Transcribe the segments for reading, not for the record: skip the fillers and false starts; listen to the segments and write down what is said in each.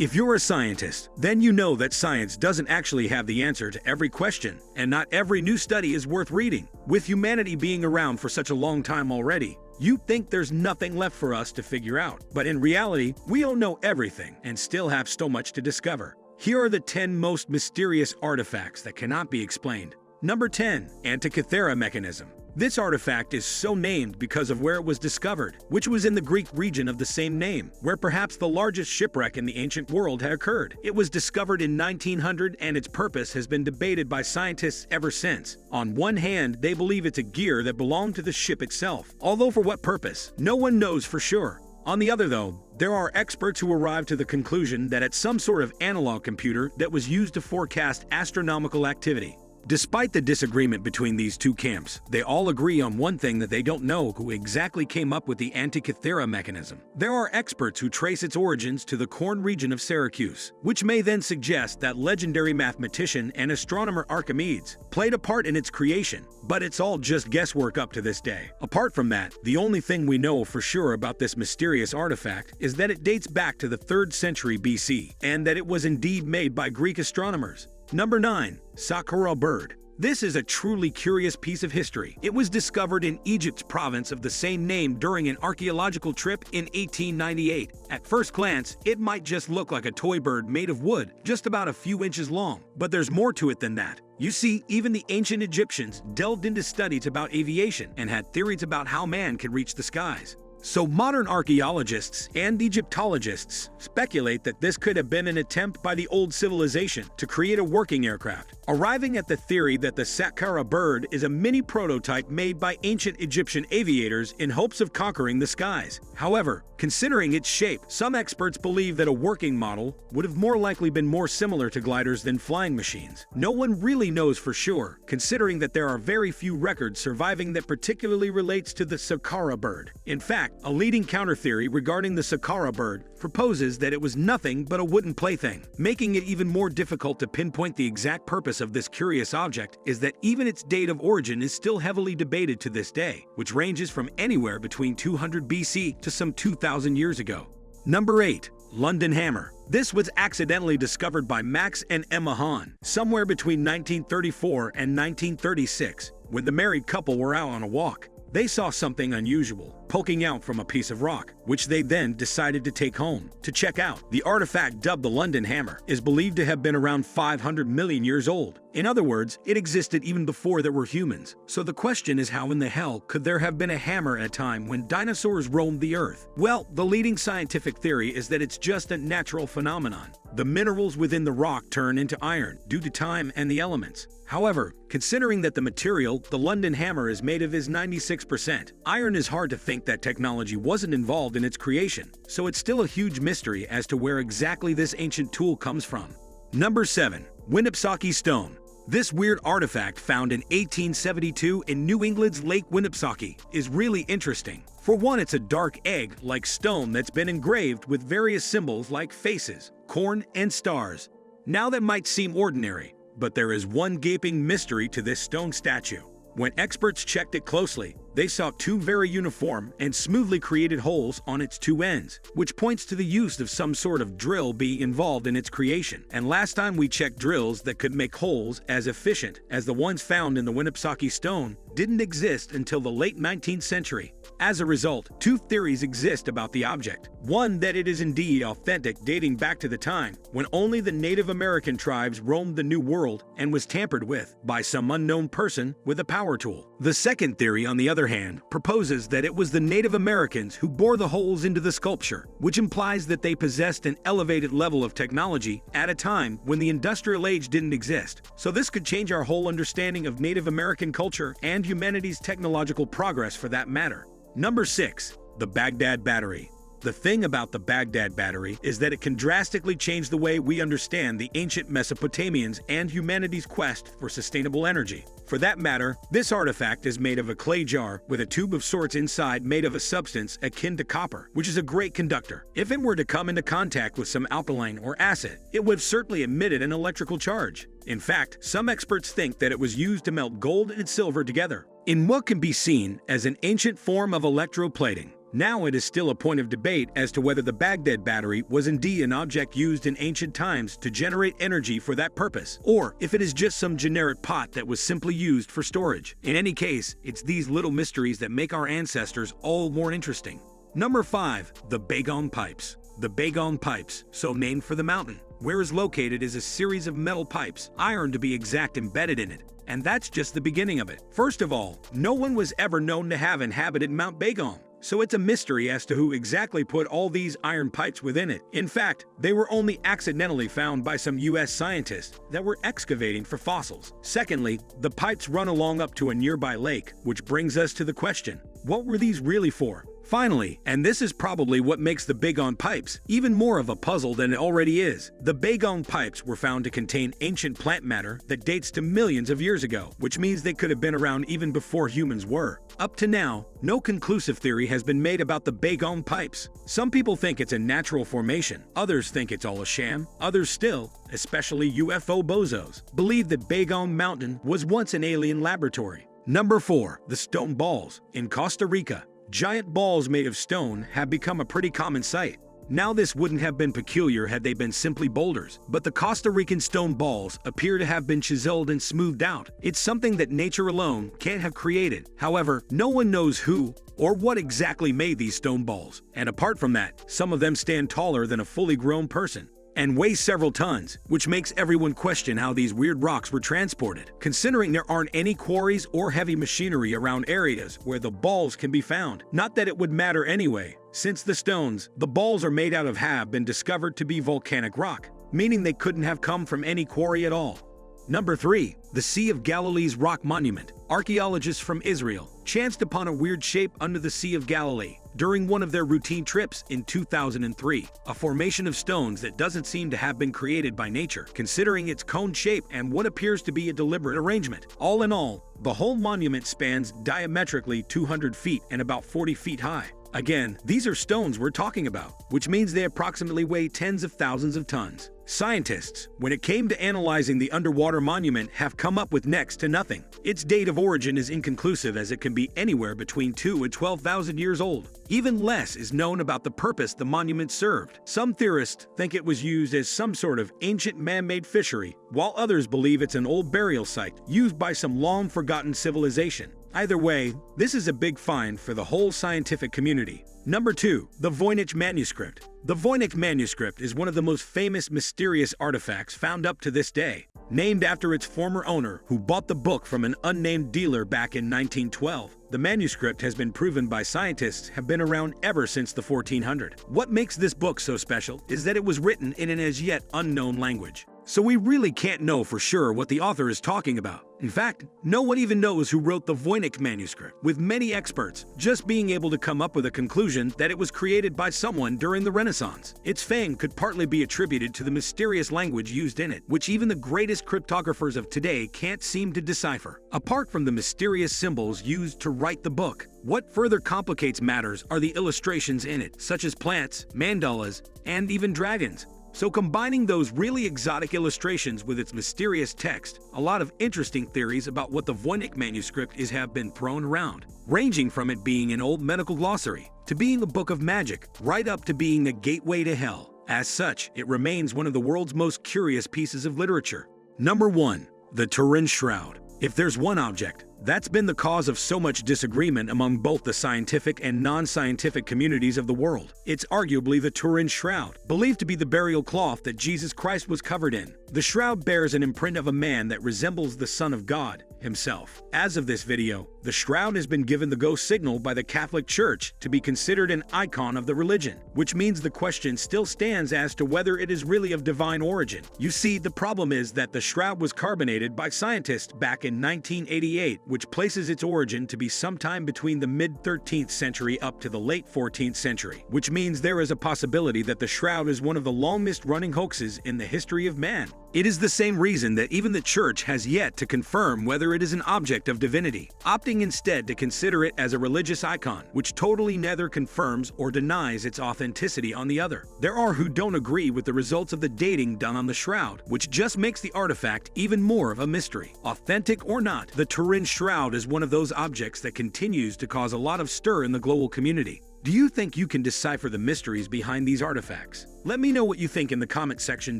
If you're a scientist, then you know that science doesn't actually have the answer to every question, and not every new study is worth reading. With humanity being around for such a long time already, you think there's nothing left for us to figure out. But in reality, we don't know everything and still have so much to discover. Here are the 10 most mysterious artifacts that cannot be explained. Number 10. Antikythera mechanism. This artifact is so named because of where it was discovered, which was in the Greek region of the same name, where perhaps the largest shipwreck in the ancient world had occurred. It was discovered in 1900 and its purpose has been debated by scientists ever since. On one hand, they believe it's a gear that belonged to the ship itself, although for what purpose, no one knows for sure. On the other though, there are experts who arrive to the conclusion that it's some sort of analog computer that was used to forecast astronomical activity. Despite the disagreement between these two camps, they all agree on one thing, that they don't know who exactly came up with the Antikythera mechanism. There are experts who trace its origins to the Corn region of Syracuse, which may then suggest that legendary mathematician and astronomer Archimedes played a part in its creation, but it's all just guesswork up to this day. Apart from that, the only thing we know for sure about this mysterious artifact is that it dates back to the 3rd century BC, and that it was indeed made by Greek astronomers. Number 9. Saqqara bird. This is a truly curious piece of history. It was discovered in Egypt's province of the same name during an archaeological trip in 1898. At first glance, it might just look like a toy bird made of wood, just about a few inches long. But there's more to it than that. You see, even the ancient Egyptians delved into studies about aviation and had theories about how man could reach the skies. So modern archaeologists and Egyptologists speculate that this could have been an attempt by the old civilization to create a working aircraft, arriving at the theory that the Saqqara bird is a mini prototype made by ancient Egyptian aviators in hopes of conquering the skies. However, considering its shape, some experts believe that a working model would have more likely been more similar to gliders than flying machines. No one really knows for sure, considering that there are very few records surviving that particularly relates to the Saqqara bird. In fact, a leading counter-theory regarding the Saqqara bird proposes that it was nothing but a wooden plaything. Making it even more difficult to pinpoint the exact purpose of this curious object is that even its date of origin is still heavily debated to this day, which ranges from anywhere between 200 BC to some 2,000 years ago. Number 8. London hammer. This was accidentally discovered by Max and Emma Hahn somewhere between 1934 and 1936, when the married couple were out on a walk. They saw something unusual poking out from a piece of rock, which they then decided to take home to check out. The artifact, dubbed the London hammer, is believed to have been around 500 million years old. In other words, it existed even before there were humans. So the question is, how in the hell could there have been a hammer at a time when dinosaurs roamed the earth? Well, the leading scientific theory is that it's just a natural phenomenon. The minerals within the rock turn into iron due to time and the elements. However, considering that the material the London hammer is made of is 96% iron, is hard to think that technology wasn't involved in its creation, so it's still a huge mystery as to where exactly this ancient tool comes from. Number 7. Winnipesaukee stone. This weird artifact, found in 1872 in New England's Lake Winnipesaukee, is really interesting. For one, it's a dark egg-like stone that's been engraved with various symbols like faces, corn, and stars. Now that might seem ordinary, but there is one gaping mystery to this stone statue. When experts checked it closely, they saw two very uniform and smoothly created holes on its two ends, which points to the use of some sort of drill being involved in its creation. And last time we checked, drills that could make holes as efficient as the ones found in the Winnipesaukee stone didn't exist until the late 19th century. As a result, two theories exist about the object. One, that it is indeed authentic, dating back to the time when only the Native American tribes roamed the New World and was tampered with by some unknown person with a power tool. The second theory, on the other hand, proposes that it was the Native Americans who bore the holes into the sculpture, which implies that they possessed an elevated level of technology at a time when the industrial age didn't exist. So this could change our whole understanding of Native American culture and humanity's technological progress for that matter. Number 6. The Baghdad battery. The thing about the Baghdad battery is that it can drastically change the way we understand the ancient Mesopotamians and humanity's quest for sustainable energy. For that matter, this artifact is made of a clay jar with a tube of sorts inside made of a substance akin to copper, which is a great conductor. If it were to come into contact with some alkaline or acid, it would have certainly emitted an electrical charge. In fact, some experts think that it was used to melt gold and silver together in what can be seen as an ancient form of electroplating. Now it is still a point of debate as to whether the Baghdad battery was indeed an object used in ancient times to generate energy for that purpose, or if it is just some generic pot that was simply used for storage. In any case, it's these little mysteries that make our ancestors all more interesting. Number 5. The Baigong Pipes. The Baigong Pipes, so named for the mountain where is located, is a series of metal pipes, iron to be exact, embedded in it. And that's just the beginning of it. First of all, no one was ever known to have inhabited Mount Baigong, so it's a mystery as to who exactly put all these iron pipes within it. In fact, they were only accidentally found by some US scientists that were excavating for fossils. Secondly, the pipes run along up to a nearby lake, which brings us to the question, what were these really for? Finally, and this is probably what makes the Baigong Pipes even more of a puzzle than it already is, the Baigong Pipes were found to contain ancient plant matter that dates to millions of years ago, which means they could have been around even before humans were. Up to now, no conclusive theory has been made about the Baigong Pipes. Some people think it's a natural formation, others think it's all a sham, others still, especially UFO bozos, believe that Baigong Mountain was once an alien laboratory. Number 4. The Stone Balls. In Costa Rica, giant balls made of stone have become a pretty common sight. Now, this wouldn't have been peculiar had they been simply boulders, but the Costa Rican stone balls appear to have been chiseled and smoothed out. It's something that nature alone can't have created. However, no one knows who or what exactly made these stone balls, and apart from that, some of them stand taller than a fully grown person and weigh several tons, which makes everyone question how these weird rocks were transported, considering there aren't any quarries or heavy machinery around areas where the balls can be found. Not that it would matter anyway, since the stones the balls are made out of have been discovered to be volcanic rock, meaning they couldn't have come from any quarry at all. Number 3. The Sea of Galilee's Rock Monument. Archaeologists from Israel chanced upon a weird shape under the Sea of Galilee during one of their routine trips in 2003, a formation of stones that doesn't seem to have been created by nature, considering its cone shape and what appears to be a deliberate arrangement. All in all, the whole monument spans diametrically 200 feet and about 40 feet high. Again, these are stones we're talking about, which means they approximately weigh tens of thousands of tons. Scientists, when it came to analyzing the underwater monument, have come up with next to nothing. Its date of origin is inconclusive, as it can be anywhere between 2 and 12,000 years old. Even less is known about the purpose the monument served. Some theorists think it was used as some sort of ancient man-made fishery, while others believe it's an old burial site used by some long-forgotten civilization. Either way, this is a big find for the whole scientific community. Number 2. The Voynich manuscript. The Voynich manuscript is one of the most famous mysterious artifacts found up to this day, named after its former owner, who bought the book from an unnamed dealer back in 1912. The manuscript has been proven by scientists have been around ever since the 1400s. What makes this book so special is that it was written in an as yet unknown language, so we really can't know for sure what the author is talking about. In fact, no one even knows who wrote the Voynich manuscript, with many experts just being able to come up with a conclusion that it was created by someone during the Renaissance. Its fame could partly be attributed to the mysterious language used in it, which even the greatest cryptographers of today can't seem to decipher. Apart from the mysterious symbols used to write the book, what further complicates matters are the illustrations in it, such as plants, mandalas, and even dragons. So combining those really exotic illustrations with its mysterious text, a lot of interesting theories about what the Voynich manuscript is have been thrown around, ranging from it being an old medical glossary, to being a book of magic, right up to being a gateway to hell. As such, it remains one of the world's most curious pieces of literature. Number 1. The Turin Shroud. If there's one object that's been the cause of so much disagreement among both the scientific and non-scientific communities of the world, it's arguably the Turin Shroud, believed to be the burial cloth that Jesus Christ was covered in. The shroud bears an imprint of a man that resembles the Son of God himself. As of this video, the shroud has been given the go signal by the Catholic Church to be considered an icon of the religion, which means the question still stands as to whether it is really of divine origin. You see, the problem is that the shroud was carbonated by scientists back in 1988, which places its origin to be sometime between the mid-13th century up to the late 14th century, which means there is a possibility that the shroud is one of the longest-running hoaxes in the history of man. It is the same reason that even the Church has yet to confirm whether it is an object of divinity, opting instead to consider it as a religious icon, which totally neither confirms or denies its authenticity on the other. There are who don't agree with the results of the dating done on the shroud, which just makes the artifact even more of a mystery. Authentic or not, the Turin Shroud is one of those objects that continues to cause a lot of stir in the global community. Do you think you can decipher the mysteries behind these artifacts? Let me know what you think in the comment section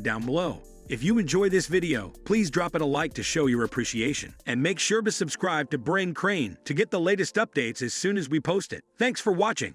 down below. If you enjoy this video, please drop it a like to show your appreciation. And make sure to subscribe to CRAIN to get the latest updates as soon as we post it. Thanks for watching.